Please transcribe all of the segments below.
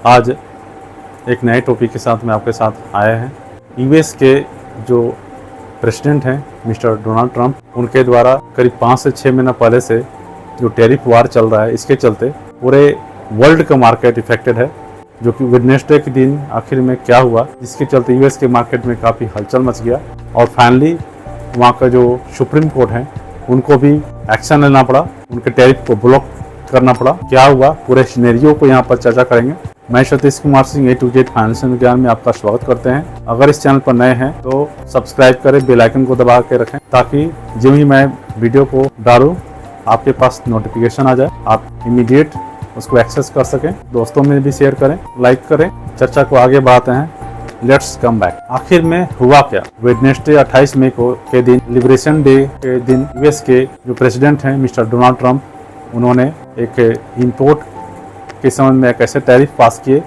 आज एक नए टॉपिक के साथ मैं आपके साथ आया है। यूएस के जो प्रेसिडेंट हैं मिस्टर डोनाल्ड ट्रंप, उनके द्वारा करीब 5 से 6 महीना पहले से जो टैरिफ वार चल रहा है, इसके चलते पूरे वर्ल्ड का मार्केट इफेक्टेड है। जो कि वेडनेसडे के दिन आखिर में क्या हुआ, जिसके चलते यूएस के मार्केट में काफ़ी हलचल मच गया और फाइनली वहाँ का जो सुप्रीम कोर्ट है उनको भी एक्शन लेना पड़ा, उनके टैरिफ को ब्लॉक करना पड़ा। क्या हुआ, पूरे सिनेरियो को यहाँ पर चर्चा करेंगे। मैं Satish Kumar Singh A to Z financial ज्ञान में आपका स्वागत करते हैं। अगर इस चैनल पर नए हैं तो सब्सक्राइब करें, बेल आइकन को दबा के रखें ताकि जो ही मैं वीडियो को डालूं आपके पास नोटिफिकेशन आ जाए, आप इमीडिएट उसको एक्सेस कर सकें। दोस्तों में भी शेयर करें, लाइक करें। चर्चा को आगे बढ़ाते हैं। Let's come back. आखिर में हुआ क्या? वेडनेसडे 28 मई के दिन, लिबरेशन डे के दिन, यूएस के जो प्रेसिडेंट हैं मिस्टर डोनाल्ड ट्रंप, उन्होंने एक इंपोर्ट के संबंध में एक ऐसे टैरिफ पास किए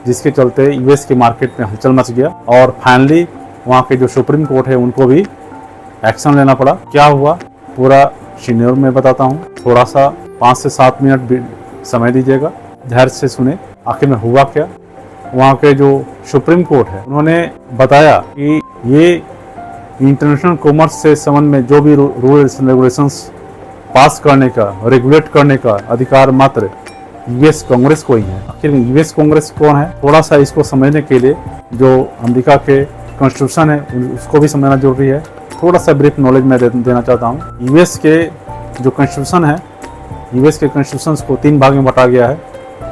जिसके चलते यूएस के मार्केट में हलचल मच गया और फाइनली वहाँ के जो सुप्रीम कोर्ट है उनको भी एक्शन लेना पड़ा। क्या हुआ पूरा सीनियर में बताता हूँ, थोड़ा सा 5 से 7 मिनट समय दीजिएगा, ध्यान से सुने। आखिर में हुआ क्या? वहाँ के जो सुप्रीम कोर्ट है उन्होंने बताया कि ये इंटरनेशनल कॉमर्स से संबंध में जो भी रूल्स एंड रेगुलेशंस पास करने का, रेगुलेट करने का अधिकार मात्र यूएस कांग्रेस को ही है। आखिर में यूएस कांग्रेस कौन है? थोड़ा सा इसको समझने के लिए जो अमेरिका के कॉन्स्टिट्यूशन है उसको भी समझना जरूरी है। थोड़ा सा ब्रीफ नॉलेज मैं देना चाहता हूँ। यूएस के जो कॉन्स्टिट्यूशन है, यूएस के कॉन्स्टिट्यूशन को 3 भाग में बांटा गया है।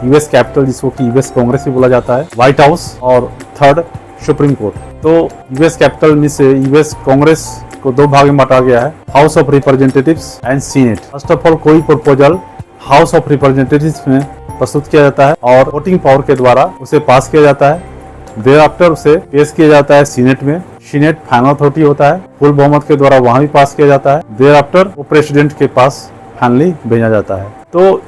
यूएस कैपिटल, जिसको कि यूएस कांग्रेस भी बोला जाता है, व्हाइट हाउस और थर्ड सुप्रीम कोर्ट। तो यूएस कैपिटल में से यूएस कांग्रेस को 2 भाग में बांटा गया है, house of representatives and senate. First of all कोई प्रपोजल हाउस ऑफ रिप्रेजेंटेटिव्स में प्रस्तुत किया जाता है और वोटिंग पावर के द्वारा उसे पास किया जाता है। देयर आफ्टर उसे पेश किया जाता है सीनेट में। सीनेट फाइनल अथॉरिटी होता है, फुल बहुमत के द्वारा वहां भी पास किया जाता है। देयर आफ्टर वो प्रेसिडेंट के पास फाइनली भेजा जाता है। तो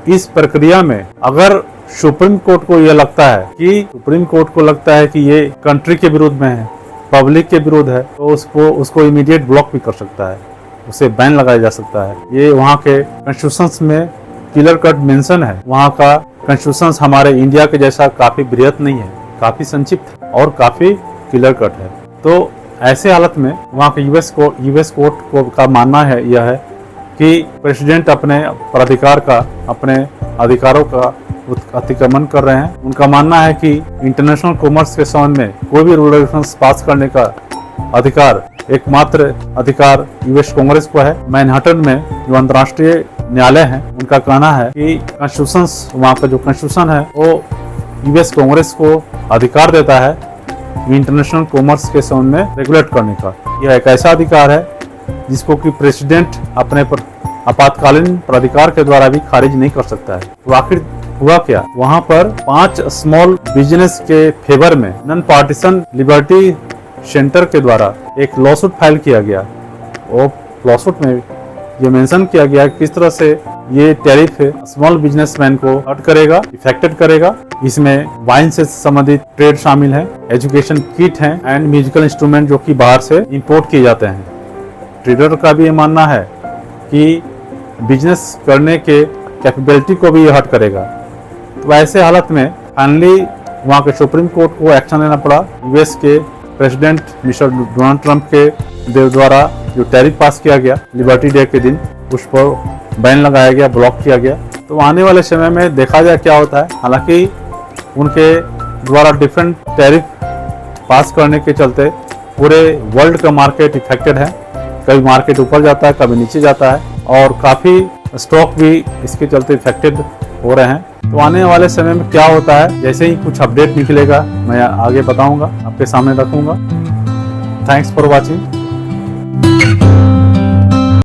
इस प्रक्रिया में अगर सुप्रीम कोर्ट को यह लगता है कि ये कंट्री के विरुद्ध में है, पब्लिक के विरुद्ध है, तो उसको इमीडिएट ब्लॉक भी कर सकता है, उसे बैन लगाया जा सकता है। ये वहाँ के कॉन्स्टिट्यूशंस में क्लियर कट मेंशन है। वहाँ का कॉन्स्टिट्यूशंस हमारे इंडिया के जैसा काफी बृहत नहीं है, काफी संक्षिप्त और काफी क्लियर कट है। तो ऐसे हालत में वहाँ के यूएस कोर्ट का मानना है यह है कि प्रेसिडेंट अपने अधिकारों का अतिक्रमण कर रहे हैं। उनका मानना है कि इंटरनेशनल कॉमर्स के संबंध में कोई भी रेगुलेशंस पास करने का अधिकार, एकमात्र अधिकार यूएस कांग्रेस को है। मैनहट्टन में जो अंतर्राष्ट्रीय न्यायालय है, उनका कहना है कि कॉन्स्टिट्यूशंस, वहाँ का जो कॉन्स्टिट्यूशन है वो यूएस कांग्रेस को अधिकार देता है इंटरनेशनल कॉमर्स के संबंध में रेगुलेट करने का। यह एक ऐसा अधिकार है जिसको कि प्रेसिडेंट अपने पर आपातकालीन प्राधिकार के द्वारा भी खारिज नहीं कर सकता है। तो आखिर हुआ क्या? वहाँ पर 5 स्मॉल बिजनेस के फेवर में नॉन पार्टीशन लिबर्टी सेंटर के द्वारा एक लॉसूट फाइल किया गया। और लॉसूट में ये मेंशन किया गया किस तरह से ये टैरिफ स्मॉल बिजनेसमैन को हर्ट करेगा, इफेक्टेड करेगा। इसमें वाइन से संबंधित ट्रेड शामिल है, एजुकेशन किट है एंड म्यूजिकल इंस्ट्रूमेंट जो कि बाहर से इंपोर्ट किए जाते हैं। ट्रेडर का भी ये मानना है कि बिजनेस करने के कैपेबिलिटी को भी ये हर्ट करेगा। तो ऐसे हालत में फाइनली वहाँ के सुप्रीम कोर्ट को एक्शन लेना पड़ा। यूएस के प्रेसिडेंट मिस्टर डोनाल्ड ट्रंप के द्वारा जो टैरिफ पास किया गया लिबर्टी डे के दिन, उस पर बैन लगाया गया, ब्लॉक किया गया। तो आने वाले समय में देखा जाए क्या होता है। हालांकि उनके द्वारा डिफरेंट टैरिफ पास करने के चलते पूरे वर्ल्ड का मार्केट इफेक्टेड है। कभी मार्केट ऊपर जाता है, कभी नीचे जाता है और काफ़ी स्टॉक भी इसके चलते इफेक्टेड हो रहे हैं। तो आने वाले समय में क्या होता है, जैसे ही कुछ अपडेट निकलेगा मैं आगे बताऊंगा, आपके सामने रखूंगा। Thanks for watching.